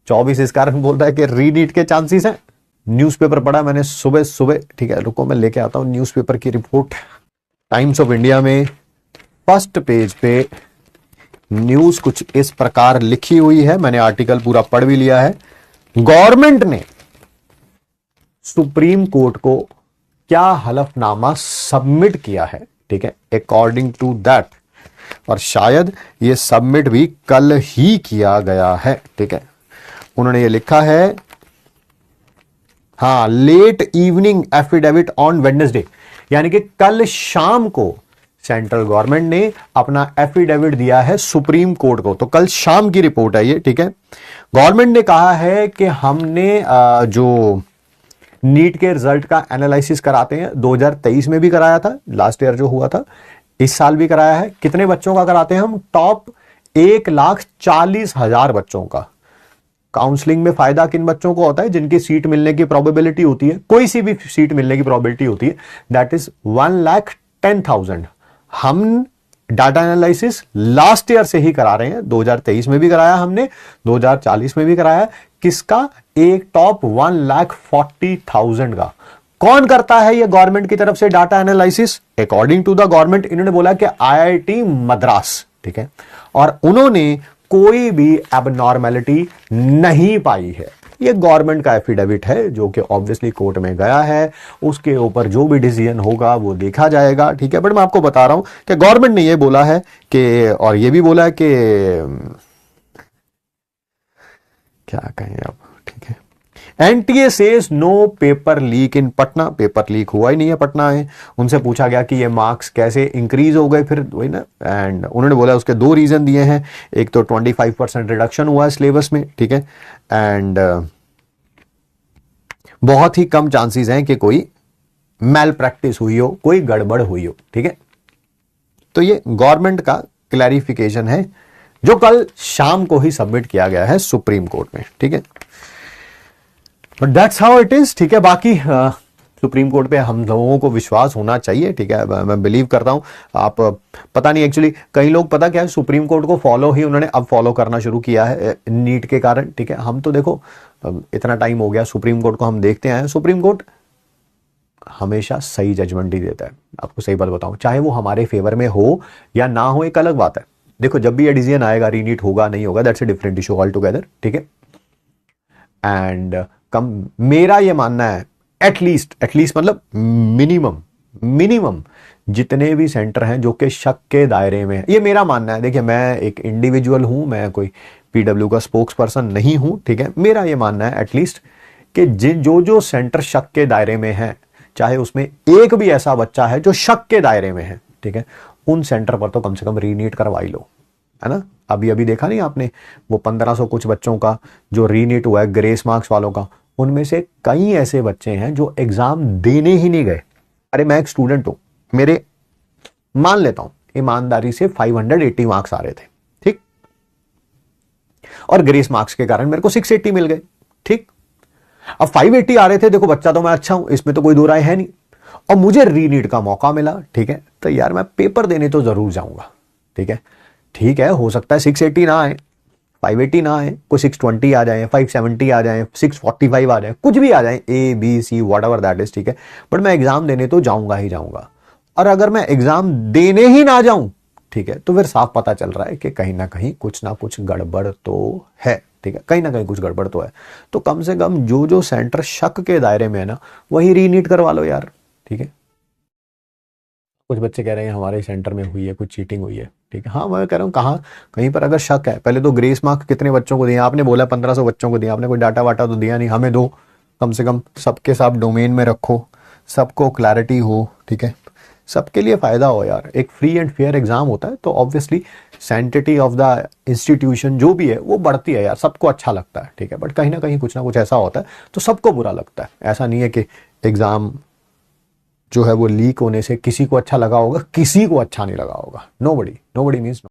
24 इस कारण बोल रहा है कि रीनीट के चांसेस हैं। न्यूज़पेपर पढ़ा मैंने सुबह सुबह, ठीक है, रुको मैं लेके आता हूं न्यूज़पेपर की रिपोर्ट। टाइम्स ऑफ इंडिया में फर्स्ट पेज पे न्यूज कुछ इस प्रकार लिखी हुई है, मैंने आर्टिकल पूरा पढ़ भी लिया है। गवर्नमेंट ने सुप्रीम कोर्ट को क्या हलफनामा सबमिट किया है, ठीक है, अकॉर्डिंग टू दैट, और शायद ये सबमिट भी कल ही किया गया है, ठीक है। उन्होंने ये लिखा है, हाँ, late evening affidavit on Wednesday, यानी कि कल शाम को सेंट्रल गवर्नमेंट ने अपना एफिडेविट दिया है सुप्रीम कोर्ट को। तो कल शाम की रिपोर्ट है ये, ठीक है। गवर्नमेंट ने कहा है कि हमने जो नीट के रिजल्ट का एनालिसिस कराते हैं, 2023 में भी कराया था, लास्ट ईयर जो हुआ था, इस साल भी कराया है। कितने बच्चों का कराते हैं हम? टॉप 1,40,000 बच्चों का। काउंसलिंग में फायदा किन बच्चों को होता है? जिनकी सीट मिलने की प्रोबेबिलिटी होती है, कोई सी भी सीट मिलने की प्रोबेबिलिटी होती है, दैट इज 1,10,000। हम डाटा एनालिसिस लास्ट ईयर से ही करा रहे हैं, 2023 में भी कराया हमने, 2040 में भी कराया। किसका? एक टॉप 1,40,000 का। कौन करता है ये गवर्नमेंट की तरफ से data analysis? According to the government इन्होंने बोला कि IIT मद्रास, ठीक है, और उन्होंने कोई भी एबनॉर्मेलिटी नहीं पाई है। ये गवर्नमेंट का एफिडेविट है जो कि ऑब्वियसली कोर्ट में गया है, उसके ऊपर जो भी डिसीजन होगा वो देखा जाएगा, ठीक है। बट मैं आपको बता रहा हूं कि गवर्नमेंट ने ये बोला है कि, और ये भी बोला है कि क्या कहें अब, ठीक है, NTA says no paper leak in Patna. Paper leak हुआ ही नहीं है पटना है। उनसे पूछा गया कि ये मार्क्स कैसे इंक्रीज हो गए फिर, वही ना, एंड उन्होंने बोला उसके दो रीजन दिए हैं। एक तो 25% रिडक्शन हुआ है सिलेबस में, ठीक है, एंड बहुत ही कम चांसेस हैं कि कोई मैल प्रैक्टिस हुई हो, कोई गड़बड़ हुई हो, ठीक है। तो ये गवर्नमेंट का क्लैरिफिकेशन है जो कल शाम को ही सबमिट किया गया है सुप्रीम कोर्ट में, ठीक है। But that's how it is, ठीक है। बाकी सुप्रीम कोर्ट पे हम लोगों को विश्वास होना चाहिए, ठीक है, मैं बिलीव करता हूं। आप पता नहीं, एक्चुअली कई लोग पता क्या है, सुप्रीम कोर्ट को फॉलो ही उन्होंने अब फॉलो करना शुरू किया है नीट के कारण, ठीक है। हम तो देखो इतना टाइम हो गया सुप्रीम कोर्ट को हम देखते आए हैं, सुप्रीम कोर्ट हमेशा सही जजमेंट ही देता है। आपको सही बात बताऊं, चाहे वो हमारे फेवर में हो या ना हो, एक अलग बात है। देखो जब भी ये डिसीजन आएगा, रीनीट होगा नहीं होगा, that's a different issue all together, ठीक है। एंड मेरा ये मानना है, एटलीस्ट मतलब मिनिमम जितने भी सेंटर हैं जो कि शक के दायरे में है, ये मेरा मानना है। देखिए मैं एक इंडिविजुअल हूं, मैं कोई PW का स्पोक्स पर्सन नहीं हूं, ठीक है। मेरा ये मानना है एटलीस्ट कि जो सेंटर शक के दायरे में है, चाहे उसमें एक भी ऐसा बच्चा है जो शक के दायरे में है, ठीक है, उन सेंटर पर तो कम से कम रीनीट करवाई लो, है ना। अभी देखा नहीं आपने वो 1500 कुछ बच्चों का जो रीनीट हुआ है ग्रेस मार्क्स वालों का, उनमें से कई ऐसे बच्चे हैं जो एग्जाम देने ही नहीं गए। अरे मैं एक स्टूडेंट हूं, मेरे मान लेता हूं ईमानदारी से 580 मार्क्स आ रहे थे, ठीक, और ग्रेस मार्क्स के कारण मेरे को 680 मिल गए, ठीक। अब 580 आ रहे थे, देखो बच्चा तो मैं अच्छा हूं, इसमें तो कोई दो राय है नहीं, और मुझे रीनीट का मौका मिला, ठीक है, तो यार मैं पेपर देने तो जरूर जाऊंगा, ठीक है। ठीक है, हो सकता है 680 ना आए, 580 ना आए, कोई 620 आ जाए, 570 आ जाए, 645 आ जाए, कुछ भी आ जाए, ABC व्हाटएवर दैट इज, ठीक है, बट मैं एग्जाम देने तो जाऊंगा ही जाऊंगा। और अगर मैं एग्जाम देने ही ना जाऊं, ठीक है, तो फिर साफ पता चल रहा है कि कहीं ना कहीं कुछ ना कुछ गड़बड़ तो है, ठीक है, कहीं ना कहीं कुछ गड़बड़ तो है। तो कम से कम जो सेंटर शक के दायरे में है ना, वही रीनीट करवा लो यार, ठीक है। कुछ बच्चे कह रहे हैं हमारे सेंटर में हुई है, कुछ चीटिंग हुई है, ठीक है। हाँ मैं कह रहा हूँ कहाँ कहीं पर अगर शक है, पहले तो ग्रेस मार्क कितने बच्चों को दिए? आपने बोला 1500 बच्चों को दिया, आपने कोई डाटा वाटा तो दिया नहीं, हमें दो कम से कम, सबके साथ डोमेन में रखो, सबको क्लैरिटी हो, ठीक है, सबके लिए फायदा हो यार। एक फ्री एंड फेयर एग्जाम होता है तो obviously sanctity of the institution जो भी है वो बढ़ती है यार, सबको अच्छा लगता है, ठीक है। बट कहीं ना कहीं कुछ ना कुछ ऐसा होता है तो सबको बुरा लगता है। ऐसा नहीं है कि एग्जाम जो है वो लीक होने से किसी को अच्छा लगा होगा, किसी को अच्छा नहीं लगा होगा। Nobody means